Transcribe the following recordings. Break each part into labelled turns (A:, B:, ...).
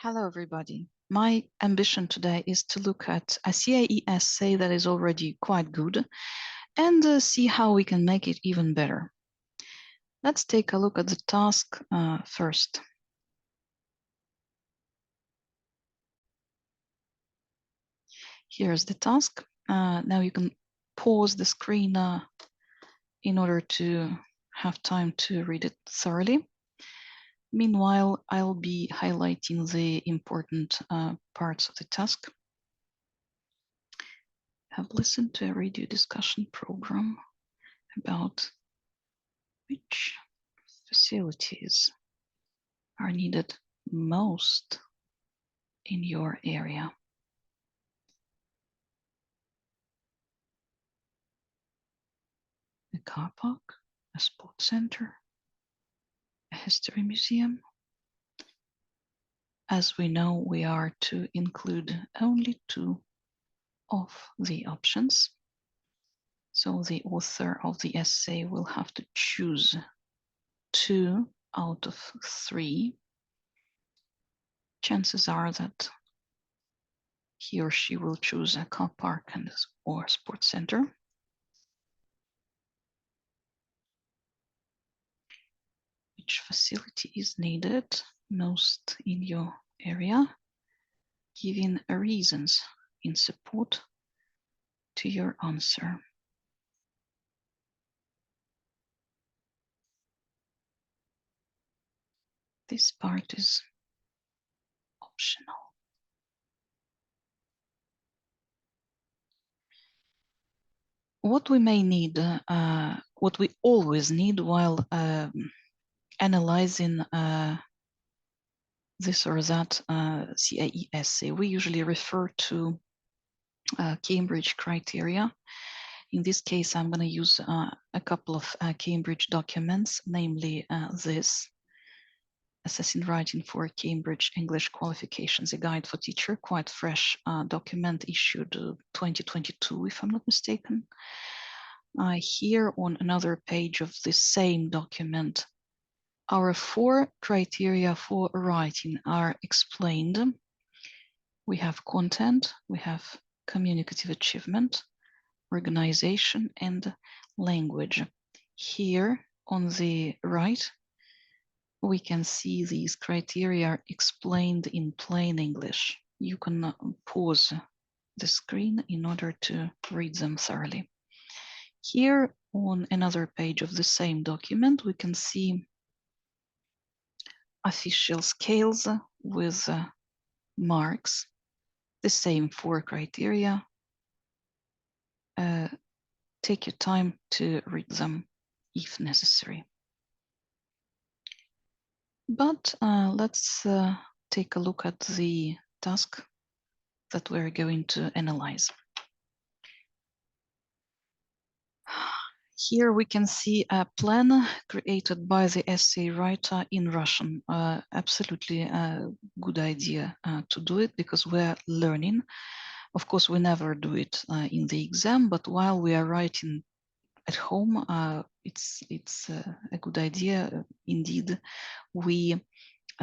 A: Hello, everybody. My ambition today is to look at a CAE essay that is already quite good and see how we can make it even better. Let's take a look at the task first. Here's the task. Now you can pause the screen in order to have time to read it thoroughly. Meanwhile, I'll be highlighting the important parts of the task. Have listened to a radio discussion program about which facilities are needed most in your area. A car park, a sports center, a history museum. As we know, we are to include only 2 of the options. So the author of the essay will have to choose 2 out of 3. Chances are that he or she will choose a car park or sports center. Which facility is needed most in your area, giving reasons in support to your answer. This part is optional. What we may need, what we always need while analyzing this or that CAE essay, we usually refer to Cambridge criteria. In this case, I'm going to use a couple of Cambridge documents, namely this, Assessing Writing for Cambridge English Qualifications, a guide for teacher, quite fresh document issued 2022, if I'm not mistaken. Here on another page of the same document, our 4 criteria for writing are explained. We have content, we have communicative achievement, organization, and language. Here on the right, we can see these criteria explained in plain English. You can pause the screen in order to read them thoroughly. Here on another page of the same document, we can see official scales with marks, the same 4 criteria. Take your time to read them if necessary. But let's take a look at the task that we're going to analyze. Here we can see a plan created by the essay writer in Russian. Absolutely a good idea to do it because we're learning. Of course, we never do it in the exam, but while we are writing at home, it's a good idea. Indeed, we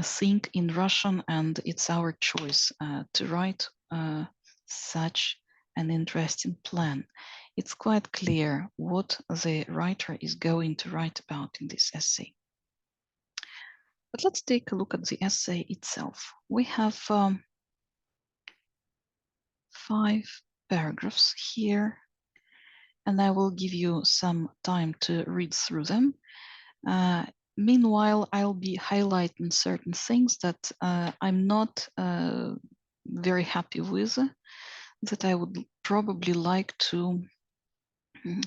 A: think in Russian, and it's our choice to write such an interesting plan. It's quite clear what the writer is going to write about in this essay. But let's take a look at the essay itself. We have 5 paragraphs here, and I will give you some time to read through them. Meanwhile, I'll be highlighting certain things that I'm not very happy with, that I would probably like to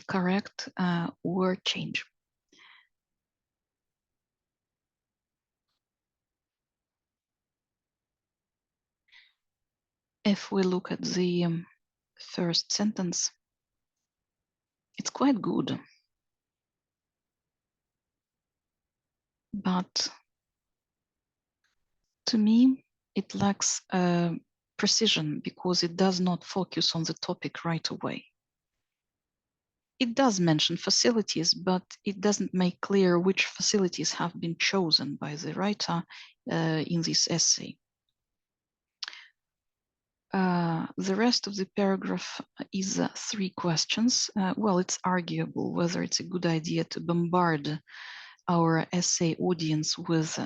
A: correct or change. If we look at the first sentence, it's quite good. But to me, it lacks precision because it does not focus on the topic right away. It does mention facilities, but it doesn't make clear which facilities have been chosen by the writer in this essay. The rest of the paragraph is 3 questions. Well, it's arguable whether it's a good idea to bombard our essay audience with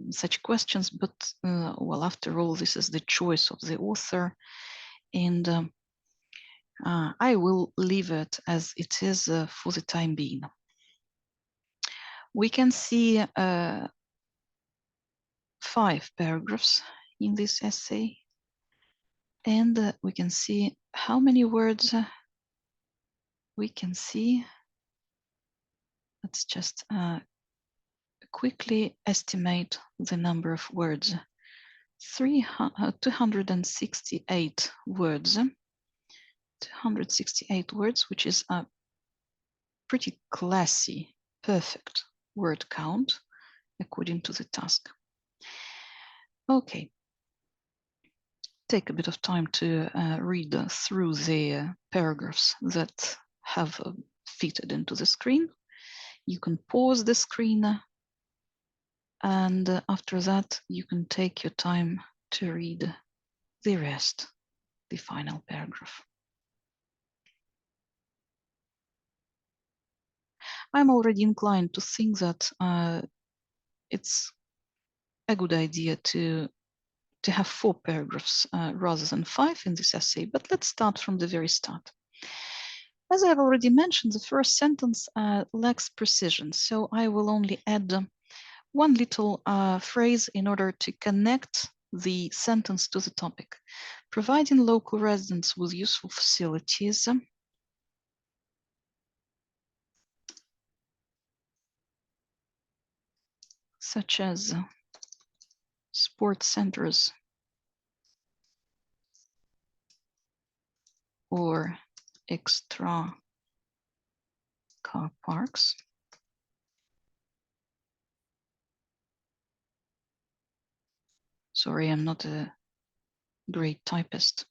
A: such questions, but well, after all, this is the choice of the author, and I will leave it as it is for the time being. We can see 5 paragraphs in this essay, and we can see how many words we can see. Let's just quickly estimate the number of words. 268 words. 268 words, which is a pretty classy, perfect word count according to the task. Okay. Take a bit of time to read through the paragraphs that have fitted into the screen. You can pause the screen, and after that, you can take your time to read the rest, the final paragraph. I'm already inclined to think that it's a good idea to have 4 paragraphs rather than 5 in this essay, but let's start from the very start. As I've already mentioned, the first sentence lacks precision, so I will only add one little phrase in order to connect the sentence to the topic. Providing local residents with useful facilities such as sports centers or extra car parks. Sorry, I'm not a great typist.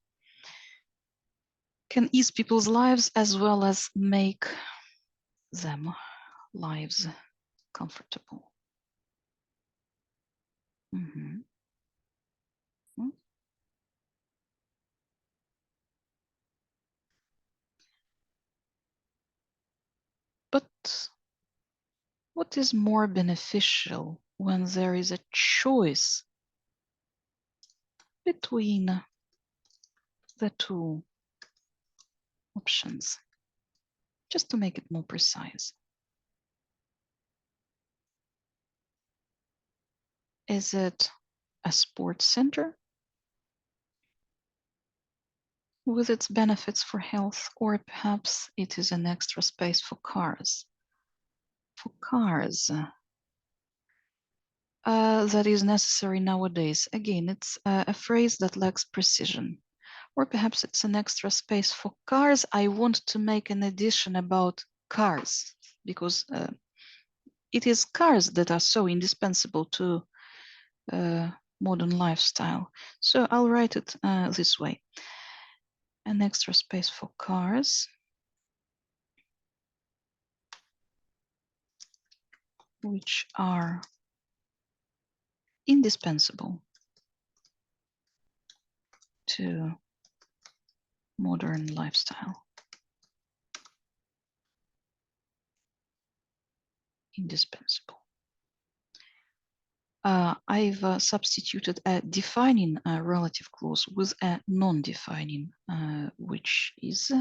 A: Can ease people's lives as well as make them lives comfortable. Mm-hmm. But what is more beneficial when there is a choice between the 2 options? Just to make it more precise. Is it a sports center with its benefits for health, or perhaps it is an extra space for cars? For cars, that is necessary nowadays. Again, it's a phrase that lacks precision. Or perhaps it's an extra space for cars. I want to make an addition about cars, because it is cars that are so indispensable to modern lifestyle. So I'll write it this way. An extra space for cars which are indispensable to modern lifestyle. Indispensable. I've substituted a defining relative clause with a non-defining, which is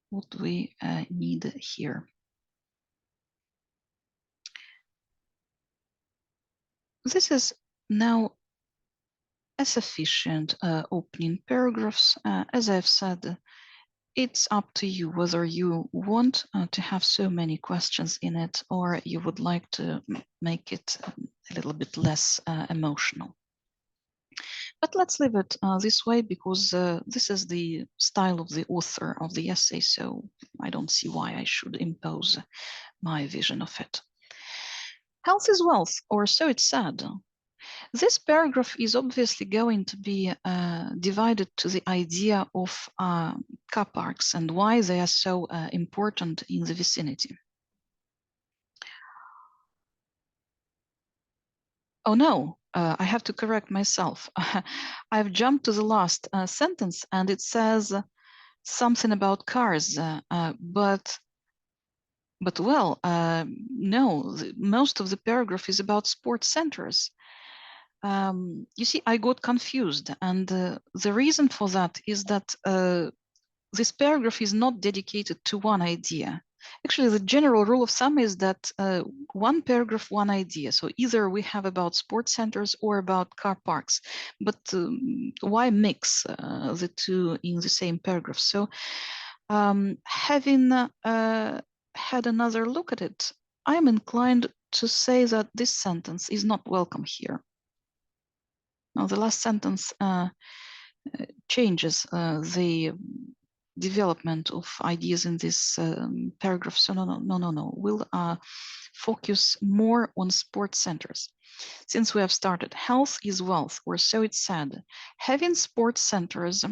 A: what we need here. This is now a sufficient opening paragraphs. As I've said, it's up to you whether you want to have so many questions in it, or you would like to make it a little bit less emotional. But let's leave it this way, because this is the style of the author of the essay, so I don't see why I should impose my vision of it. Health is wealth, or so it's said. This paragraph is obviously going to be divided to the idea of car parks and why they are so important in the vicinity. Oh no, I have to correct myself. I've jumped to the last sentence, and it says something about cars, but well, no, most of the paragraph is about sports centers. You see, I got confused, and the reason for that is that this paragraph is not dedicated to one idea. Actually, the general rule of thumb is that one paragraph, one idea. So either we have about sports centers or about car parks, but why mix the two in the same paragraph? So having had another look at it, I'm inclined to say that this sentence is not welcome here. Now, the last sentence changes the development of ideas in this paragraph. So no. We'll focus more on sports centers. Since we have started, health is wealth, or so it's said. Having sports centers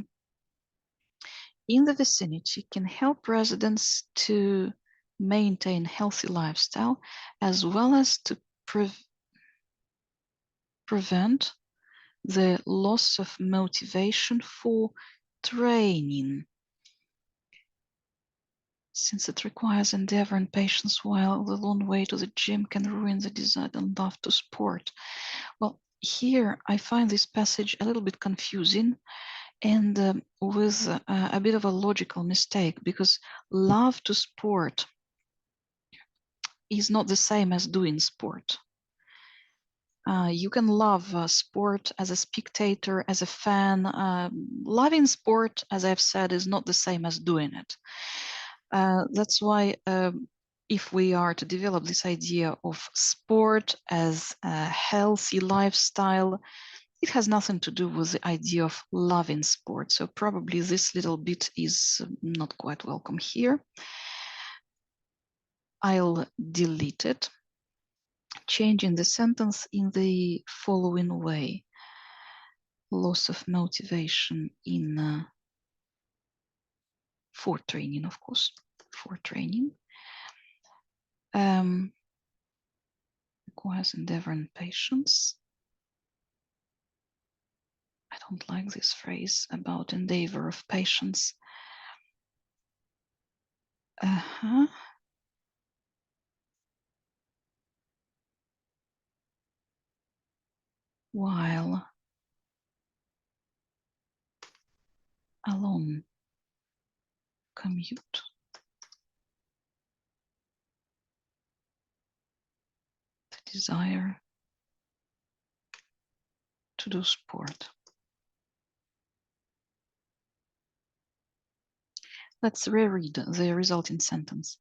A: in the vicinity can help residents to maintain healthy lifestyle, as well as to prevent the loss of motivation for training, since it requires endeavor and patience, while the long way to the gym can ruin the desire and love to sport. Well, here I find this passage a little bit confusing and with a bit of a logical mistake, because love to sport is not the same as doing sport. You can love sport as a spectator, as a fan. Loving sport, as I've said, is not the same as doing it. That's why if we are to develop this idea of sport as a healthy lifestyle, it has nothing to do with the idea of loving sport. So probably this little bit is not quite welcome here. I'll delete it, changing the sentence in the following way. Loss of motivation in for training, of course, for training. Requires endeavor and patience. I don't like this phrase about endeavor of patience. While alone commute. The desire to do sport. Let's reread the resulting sentence.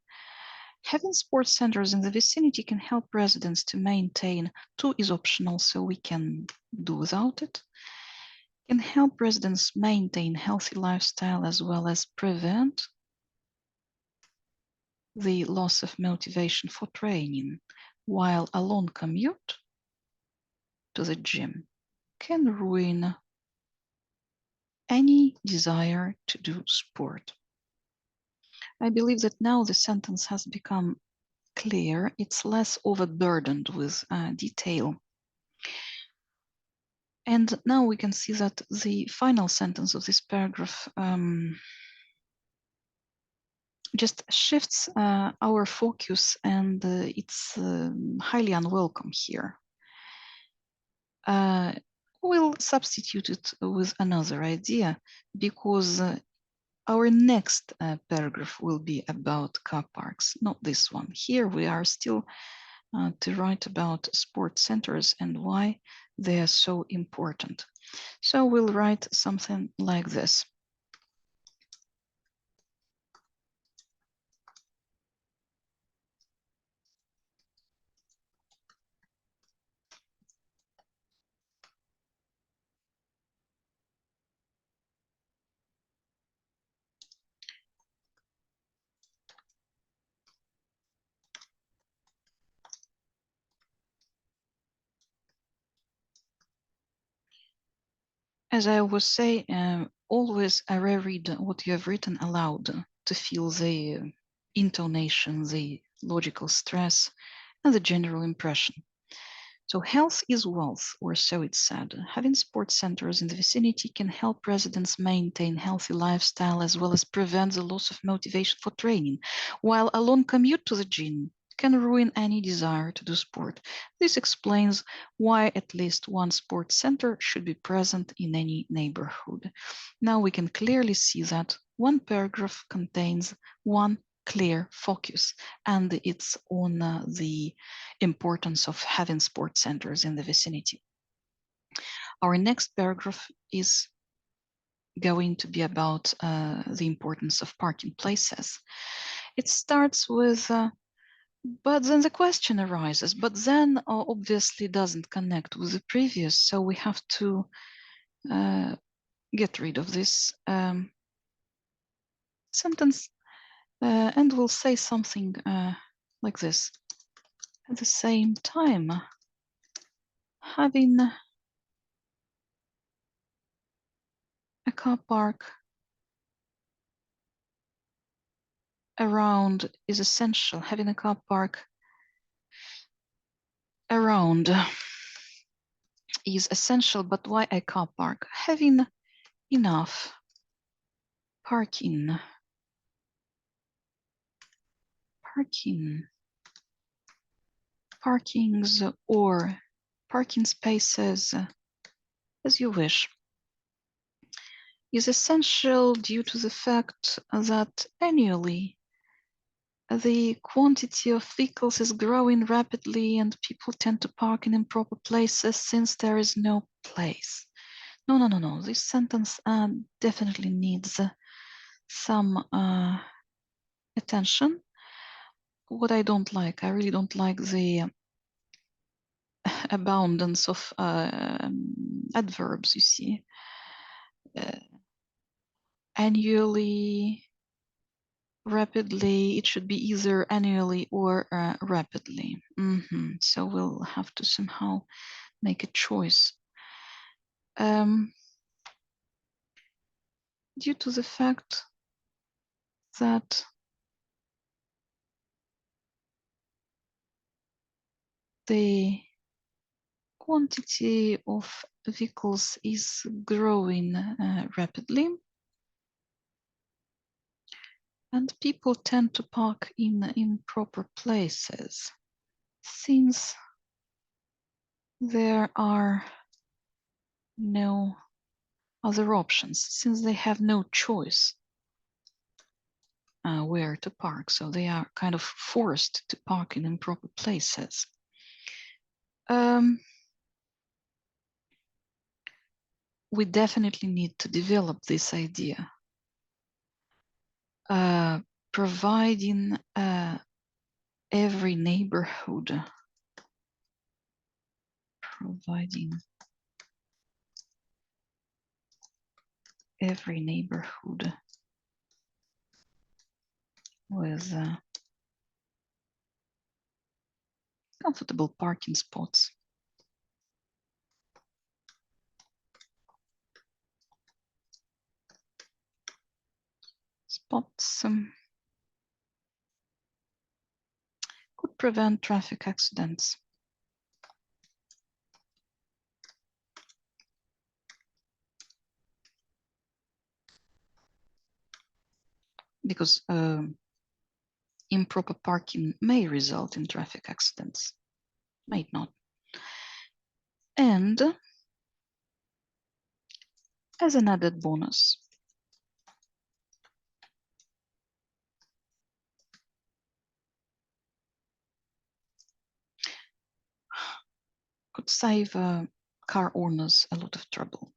A: Having sports centers in the vicinity can help residents to maintain. To is optional, so we can do without it. Can help residents maintain healthy lifestyle, as well as prevent the loss of motivation for training, while a long commute to the gym can ruin any desire to do sport. I believe that now the sentence has become clear. It's less overburdened with detail. And now we can see that the final sentence of this paragraph just shifts our focus, and it's highly unwelcome here. We'll substitute it with another idea, because our next paragraph will be about car parks, not this one. Here we are still to write about sports centers and why they are so important. So we'll write something like this. As I always say, always reread what you have written aloud to feel the intonation, the logical stress, and the general impression. So health is wealth, or so it's said. Having sports centers in the vicinity can help residents maintain healthy lifestyle as well as prevent the loss of motivation for training, while a long commute to the gym can ruin any desire to do sport. This explains why at least one sports center should be present in any neighborhood. Now we can clearly see that one paragraph contains one clear focus, and it's on the importance of having sports centers in the vicinity. Our next paragraph is going to be about the importance of parking places. It starts with, but then the question arises, but then obviously doesn't connect with the previous, so we have to get rid of this sentence, and we'll say something like this. At the same time, having a car park around is essential. Having a car park around is essential, but why a car park? Having enough parkings or parking spaces, as you wish, is essential due to the fact that annually the quantity of vehicles is growing rapidly and people tend to park in improper places since there is no place. No. This sentence definitely needs some attention. What I don't like, I really don't like the abundance of adverbs, you see. Annually, rapidly, it should be either annually or rapidly. So we'll have to somehow make a choice. Due to the fact that the quantity of vehicles is growing rapidly, and people tend to park in improper places since there are no other options, since they have no choice where to park. So they are kind of forced to park in improper places. We definitely need to develop this idea. Providing every neighborhood, with comfortable parking spots. Could prevent traffic accidents. Because improper parking may result in traffic accidents, might not. And as an added bonus, could save car owners a lot of trouble.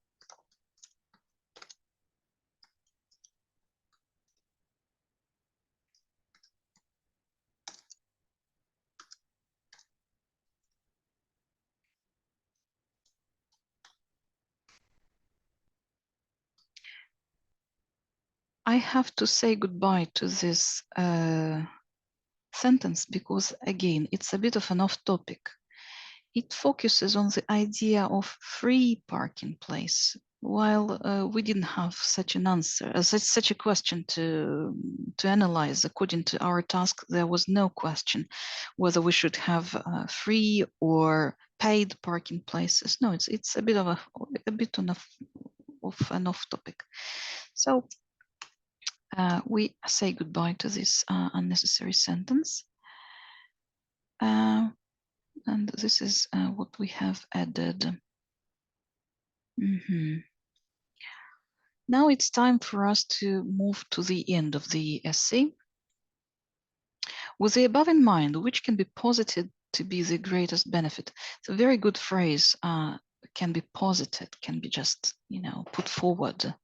A: I have to say goodbye to this sentence because, again, it's a bit of an off-topic. It focuses on the idea of free parking place, while we didn't have such an answer, such a question to analyze. According to our task, there was no question whether we should have free or paid parking places. No, it's a bit of an off topic. So we say goodbye to this unnecessary sentence. And this is what we have added. Now it's time for us to move to the end of the essay. With the above in mind, which can be posited to be the greatest benefit? It's a very good phrase, can be posited, can be just, put forward.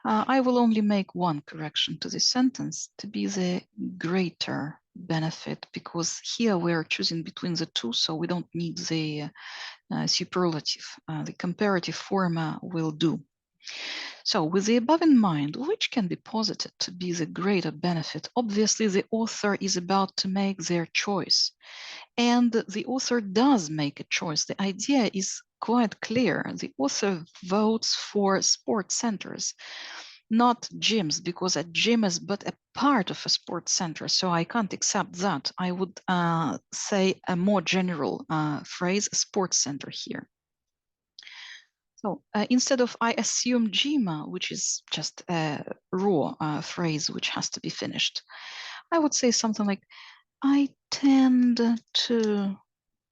A: I will only make one correction to this sentence, to be the greater benefit, because here we are choosing between the two, so we don't need the superlative. The comparative form will do. So with the above in mind, which can be posited to be the greater benefit? Obviously, the author is about to make their choice. And the author does make a choice. The idea is quite clear. The author votes for sports centers, not gyms, because a gym is but a part of a sports center. So I can't accept that. I would say a more general phrase, sports center here. So instead of I assume gym, which is just a raw phrase which has to be finished, I would say something like, I tend to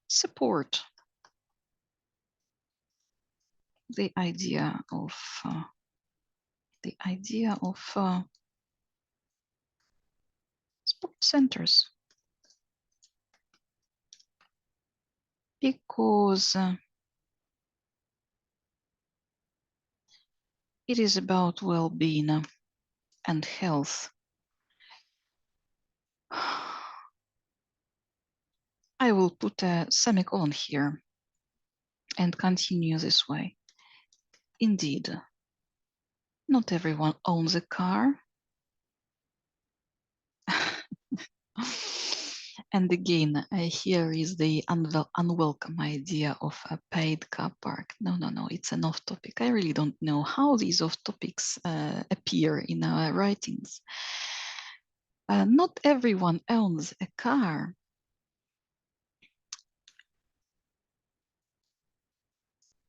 A: support the idea of sports centers because it is about well-being and health. I will put a semicolon here and continue this way. Indeed, not everyone owns a car. And again, here is the unwelcome idea of a paid car park. No, it's an off topic. I really don't know how these off topics appear in our writings. Not everyone owns a car.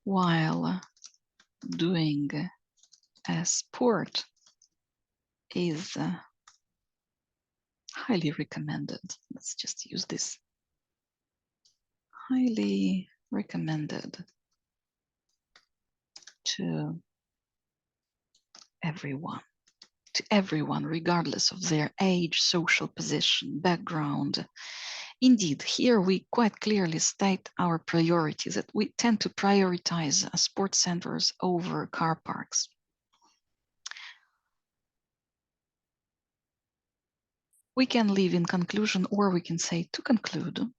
A: While doing a sport is highly recommended. Let's just use this. Highly recommended to everyone. To everyone, regardless of their age, social position, background. Indeed, here we quite clearly state our priorities, that we tend to prioritize sports centers over car parks. We can leave in conclusion, or we can say to conclude.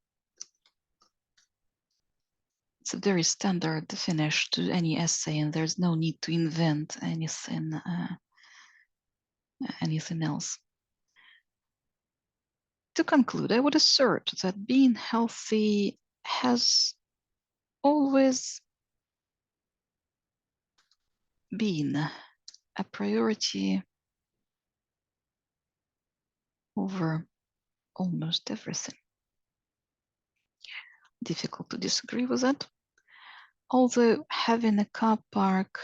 A: It's a very standard finish to any essay, and there's no need to invent anything else. To conclude, I would assert that being healthy has always been a priority over almost everything. Difficult to disagree with that. Although having a car park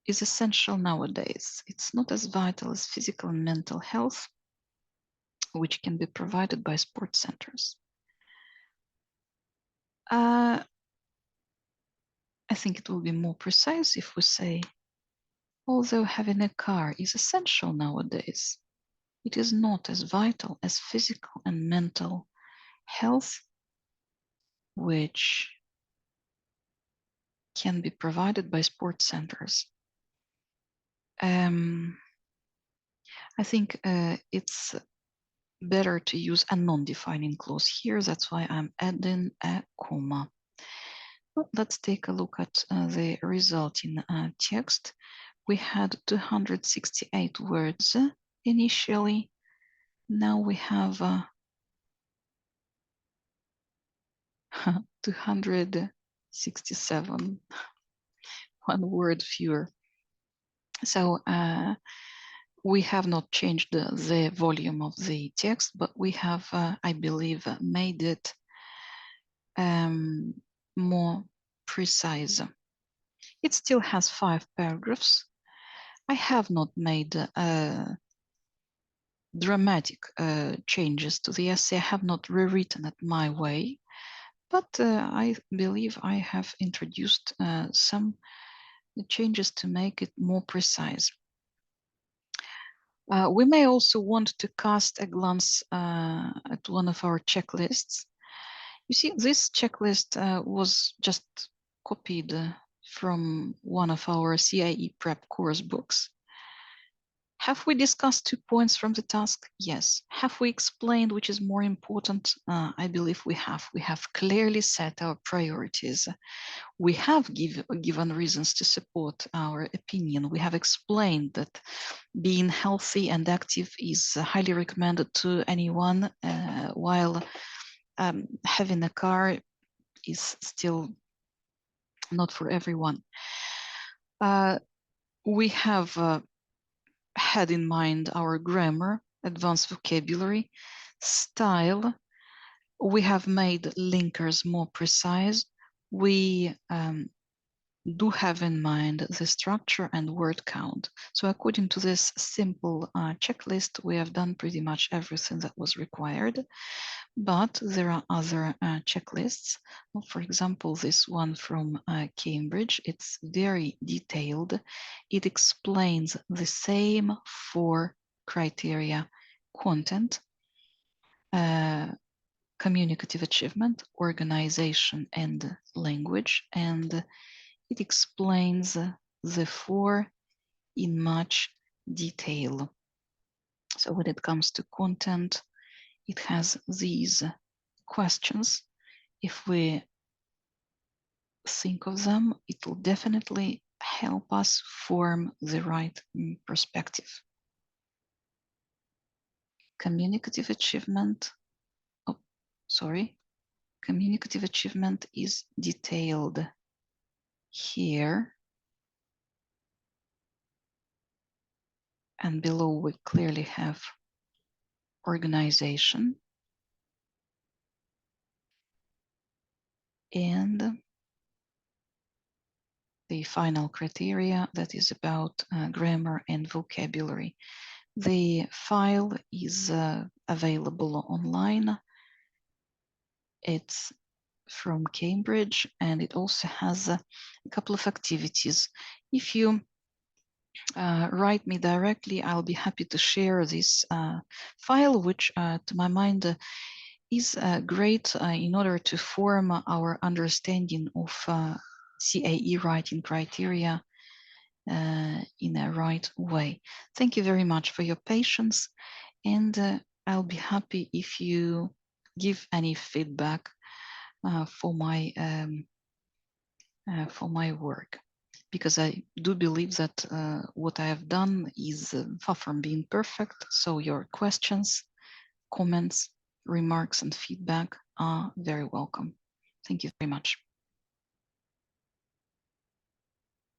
A: is essential nowadays, it's not as vital as physical and mental health, which can be provided by sports centers. I think it will be more precise if we say, although having a car is essential nowadays, it is not as vital as physical and mental health, which can be provided by sports centers. I think it's better to use a non-defining clause here. That's why I'm adding a comma. Well, let's take a look at the resulting text. We had 268 words initially. Now we have 200 67, 1 word fewer. So we have not changed the volume of the text, but we have, I believe, made it more precise. It still has 5 paragraphs. I have not made dramatic changes to the essay. I have not rewritten it my way, but I believe I have introduced some changes to make it more precise. We may also want to cast a glance at one of our checklists. You see, this checklist was just copied from one of our CAE prep course books. Have we discussed 2 points from the task? Yes. Have we explained which is more important? I believe we have. We have clearly set our priorities. We have given reasons to support our opinion. We have explained that being healthy and active is highly recommended to anyone, while having a car is still not for everyone. We have had in mind our grammar, advanced vocabulary, style. We have made linkers more precise. We do have in mind the structure and word count. So according to this simple checklist, we have done pretty much everything that was required. But there are other checklists. For example, this one from Cambridge, it's very detailed. It explains the same 4 criteria: content, communicative achievement, organization, and language. And it explains the 4 in much detail. So when it comes to content, it has these questions. If we think of them, it will definitely help us form the right perspective. Communicative achievement, communicative achievement is detailed here. And below we clearly have organization. And the final criteria, that is about grammar and vocabulary. The file is available online. It's from Cambridge, and it also has a couple of activities. If you write me directly, I'll be happy to share this file, which to my mind is great in order to form our understanding of CAE writing criteria in a right way. Thank you very much for your patience, and I'll be happy if you give any feedback for my work, because I do believe that what I have done is far from being perfect. So your questions, comments, remarks, and feedback are very welcome. Thank you very much.